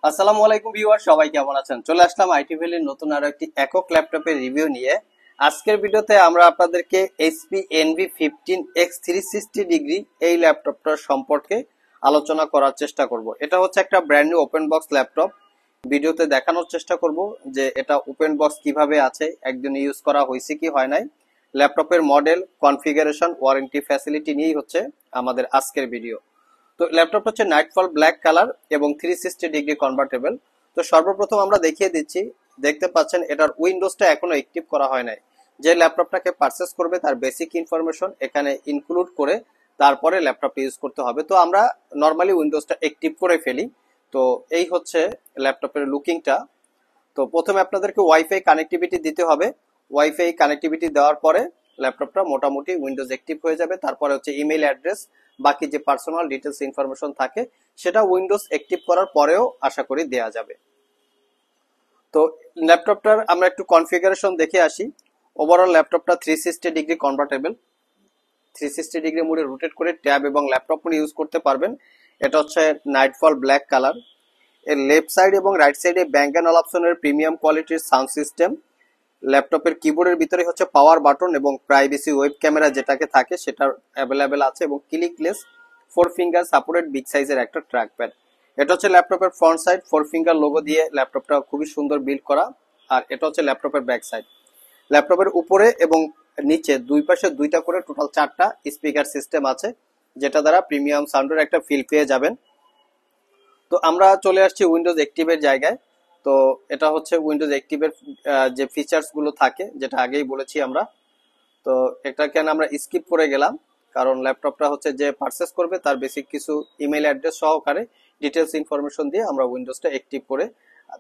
আসসালামু আলাইকুম ভিউয়ার, সবাই কেমন আছেন? চলে আসলাম আইটি ভ্যালির নতুন আরো একটি একক ল্যাপটপের রিভিউ নিয়ে। আজকের ভিডিওতে আমরা আপনাদেরকে HP Envy 15X 360 ডিগ্রি এই ল্যাপটপটার সম্পর্কে আলোচনা করার চেষ্টা করব। এটা হচ্ছে একটা brand new open box laptop. ভিডিওতে দেখানোর চেষ্টা করব যে এটা ওপেন বক্স কিভাবে আছে, একদিন ইউজ করা হয়েছে কি হয় নাই, ল্যাপটপের মডেল, কনফিগারেশন, ওয়ারেন্টি, ফ্যাসিলিটি নিয়েই হচ্ছে আমাদের আজকের ভিডিও। তো ল্যাপটপটা হচ্ছে নাইটফল ব্ল্যাক কালার এবং 360 ডিগ্রি কনভার্টেবল। তো সর্বপ্রথম আমরা দেখিয়ে দিচ্ছি, দেখতে পাচ্ছেন এটার উইন্ডোজটা এখনো অ্যাক্টিভ করা হয় নাই। যে ল্যাপটপটাকে পারচেস করবে তার বেসিক ইনফরমেশন এখানে ইনক্লুড করে তারপরে ল্যাপটপটা ইউজ করতে হবে। তো আমরা নর্মালি উইন্ডোজটা অ্যাক্টিভ করে ফেলি। তো এই হচ্ছে ল্যাপটপের লুকিংটা। তো প্রথমে আপনাদেরকে ওয়াইফাই কানেক্টিভিটি দিতে হবে। ওয়াইফাই কানেক্টিভিটি দেওয়ার পরে ল্যাপটপটা মোটামুটি উইন্ডোজ অ্যাক্টিভ হয়ে যাবে। তারপরে হচ্ছে ইমেল অ্যাড্রেস, বাকি যে পার্সোনাল ডিটেলস ইনফরমেশন থাকে সেটা উইন্ডোজ অ্যাক্টিভ করার পরেও আশা করি দেয়া যাবে। তো ল্যাপটপটার আমরা একটু কনফিগারেশন দেখে আসি। ওভারঅল ল্যাপটপটা 360 ডিগ্রি কনভার্টেবল। 360 ডিগ্রি মোডে রোটেট করে ট্যাব এবং ল্যাপটপ মোডে ইউজ করতে পারবেন। এটা হচ্ছে নাইটফল ব্ল্যাক কালার। এর লেফট সাইড এবং রাইট সাইডে ব্যাঙ্ক অ্যান্ড অপশনের প্রিমিয়াম কোয়ালিটির সাউন্ড সিস্টেম। ল্যাপটপের কিবোর্ডের ভিতরে হচ্ছে পাওয়ার বাটন এবং প্রাইভেসি ওয়েব ক্যামেরা যেটাকে থাকে সেটা অ্যাভেলেবেল আছে, এবং ক্লিকলেস 4 ফিঙ্গার সাপোর্টেড বিগ সাইজের একটা ট্র্যাকপ্যাড। এটা হচ্ছে ল্যাপটপের ফ্রন্ট সাইড, 4 ফিঙ্গার লোগো দিয়ে ল্যাপটপটা খুবই সুন্দর বিল্ড করা। আর এটা হচ্ছে ল্যাপটপের ব্যাক সাইড। ল্যাপটপের উপরে এবং নিচে দুই পাশে দুইটা করে টোটাল 4টা স্পিকার সিস্টেম আছে, যেটা দ্বারা প্রিমিয়াম সাউন্ডের একটা ফিল পেয়ে যাবেন। তো আমরা চলে আসছি উইন্ডোজ অ্যাক্টিভের জায়গায়। তো এটা হচ্ছে উইন্ডোজ অ্যাক্টিভের যে ফিচার্স গুলো থাকে, যেটা আগেই বলেছি আমরা। তো এটাকে আমরা স্কিপ করে গেলাম, কারণ ল্যাপটপটা হচ্ছে যে পারচেস করবে তার বেসিক কিছু ইমেল অ্যাড্রেস সহকারে ডিটেলস ইনফরমেশন দিয়ে আমরা উইন্ডোজটা অ্যাক্টিভ করে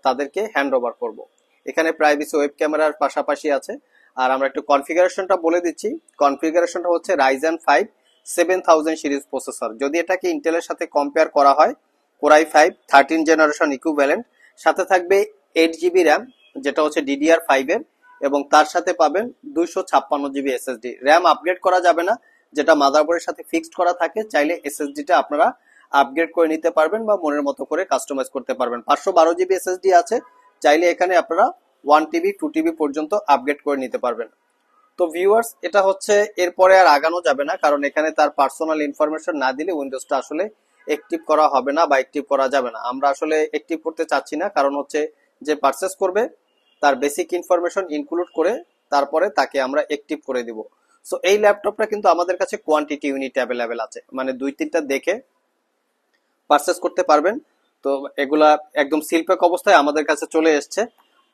তাদেরকে হ্যান্ড ওভার করব। এখানে প্রাইভেসি ওয়েব ক্যামেরার পাশাপাশি আছে। আর আমরা একটু কনফিগারেশনটা বলে দিচ্ছি। কনফিগারেশনটা হচ্ছে Ryzen 5 7000 সিরিজ প্রসেসর। যদি এটাকে ইন্টেলের সাথে কম্পেয়ার করা হয়, কোরাই 5 13 জেনারেশন ইকুইভ্যালেন্ট, সাথে থাকবে 8 GB র্যাম যেটা হচ্ছে DDR5 এর, এবং তার সাথে পাবেন 256 GB SSD। র্যাম আপগ্রেড করা যাবে না, যেটা মাদারবোর্ডের সাথে ফিক্সড করা থাকে। চাইলে SSD-টা আপনারা আপগ্রেড করে নিতে পারবেন বা মনের মতো করে কাস্টমাইজ করতে পারবেন। 512 GB SSD আছে, চাইলে এখানে আপনারা 1 TB 2 TB পর্যন্ত আপগ্রেড করে নিতে পারবেন। তো ভিউয়ার্স, এটা হচ্ছে এরপরে আর আগানো যাবে না, কারণ এখানে তার পার্সোনাল ইনফরমেশন না দিলে উইন্ডোজটা আসলে অ্যাক্টিভ করা হবে না বা অ্যাক্টিভ করা যাবে না। আমরা আসলে অ্যাক্টিভ করতে চাচ্ছি না, কারণ হচ্ছে যে পারচেস করবে তার বেসিক ইনফরমেশন ইনক্লুড করে তারপরে তাকে আমরা অ্যাক্টিভ করে দিব। সো এই ল্যাপটপটা কিন্তু আমাদের কাছে কোয়ান্টিটি ইউনিট অ্যাভেলেবেল আছে, মানে 2-3টা দেখে পারচেস করতে পারবেন। তো এগুলা একদম সিলপ্যাক অবস্থায় আমাদের কাছে চলে এসছে।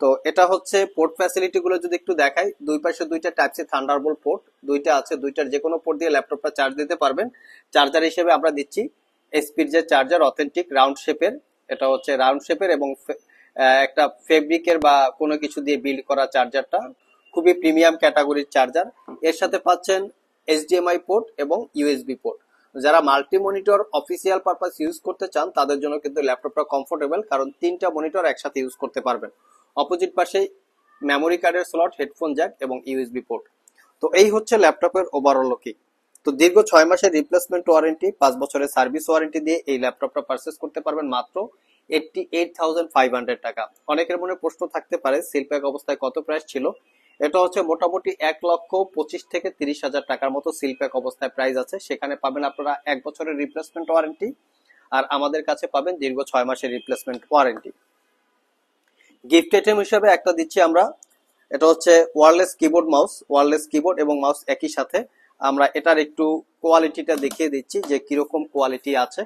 তো এটা হচ্ছে পোর্ট ফ্যাসিলিটি গুলো যদি একটু দেখাই, দুই পাশে দুইটা টাইপ সি থান্ডারবোল্ট পোর্ট দুইটা আছে, দুইটার যে কোনো পোর্ট দিয়ে ল্যাপটপটা চার্জ দিতে পারবেন। চার্জার হিসেবে আমরা দিচ্ছি এসপির যে চার্জার, অথেন্টিক রাউন্ড শেপের। এটা হচ্ছে রাউন্ড শেপের এবং একটা ফেব্রিকের বা কোনো কিছু দিয়ে বিল্ড করা চার্জারটা, খুবই প্রিমিয়াম ক্যাটাগরির চার্জার। এর সাথে পাচ্ছেন HDMI পোর্ট এবং USB পোর্ট। যারা multi monitor official purpose use করতে চান তাদের জন্য কিন্তু ল্যাপটপটা কমফোর্টেবল, কারণ 3টা মনিটর একসাথে ইউজ করতে পারবেন। অপোজিট পাশে মেমোরি কার্ডের স্লট, হেডফোন জ্যাক এবং USB পোর্ট। তো এই হচ্ছে ল্যাপটপের ওভারঅল লুকিং। তো দীর্ঘ 6 মাসের রিপ্লেসমেন্ট ওয়ারেন্টি, 5 বছরের সার্ভিস ওয়ারেন্টি দিয়ে এই ল্যাপটপটা পারচেস করতে পারবেন মাত্র 88,500 টাকা। অনেকের মনে প্রশ্ন থাকতে পারে সিলপ্যাক অবস্থায় কত প্রাইস ছিল। এটা হচ্ছে মোটামুটি 1,25,000 থেকে 30,000 টাকার মতো সিলপ্যাক অবস্থায় প্রাইস আছে। সেখানে পাবেন আপনারা 1 বছরের রিপ্লেসমেন্ট ওয়ারেন্টি, আর আমাদের কাছে পাবেন দীর্ঘ 6 মাসের রিপ্লেসমেন্ট ওয়ারেন্টি। গিফট আইটেম হিসেবে একটা দিচ্ছি আমরা, এটা হচ্ছে wireless keyboard mouse. Wireless keyboard এবং মাউস একই সাথে। আমরা এটার একটু কোয়ালিটিটা দেখিয়ে দিচ্ছি যে কিরকম কোয়ালিটি আছে।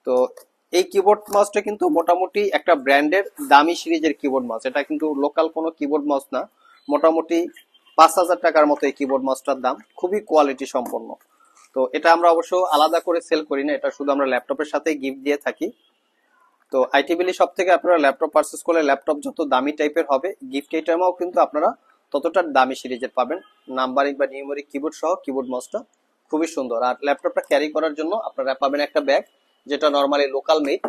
তো এই কিবোর্ড মাউসটা কিন্তু মোটামুটি একটা ব্র্যান্ডের দামি সিরিজের কিবোর্ড মাউস। এটা কিন্তু লোকাল কোনো কিবোর্ড মাউস না। মোটামুটি 5,000 টাকার মতো এই কিবোর্ড মাউসটার দাম, খুবই কোয়ালিটি সম্পন্ন। তো এটা আমরা অবশ্য আলাদা করে সেল করি না, এটা শুধু আমরা ল্যাপটপের সাথে গিফট দিয়ে থাকি। তো আইটি ভ্যালি শপ থেকে আপনারা ল্যাপটপ পারচেস করলে ল্যাপটপ যত দামি টাইপের হবে, গিফট আইটেমও কিন্তু আপনারা ততটা দামি সিরিজের পাবেন। নাম্বারিং বা নিউমেরিক কিবোর্ড সহ কিবোর্ড মাউসটা খুবই সুন্দর। আর ল্যাপটপটা ক্যারি করার জন্য আপনারা পাবেন একটা ব্যাগ, যেটা নরমালি লোকাল মেড,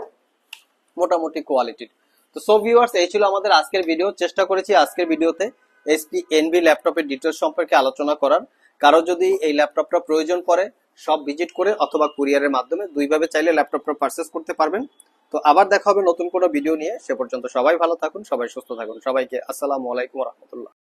মোটামুটি কোয়ালিটির। তো সো ভিউয়ার্স, এই ছিল আমাদের আজকের ভিডিও। চেষ্টা করেছি আজকের ভিডিওতে HP Envy ল্যাপটপের ডিটেলস সম্পর্কে আলোচনা করার। কারো যদি এই ল্যাপটপটা প্রয়োজন পড়ে, সব ভিজিট করে অথবা কুরিয়ারের মাধ্যমে দুইভাবে চাইলে ল্যাপটপটা পারচেস করতে পারবেন। তো আবার দেখা হবে নতুন কোনো ভিডিও নিয়ে। সে পর্যন্ত সবাই ভালো থাকুন, সবাই সুস্থ থাকুন। সবাইকে আসসালামু আলাইকুম রহমতুল্লাহ।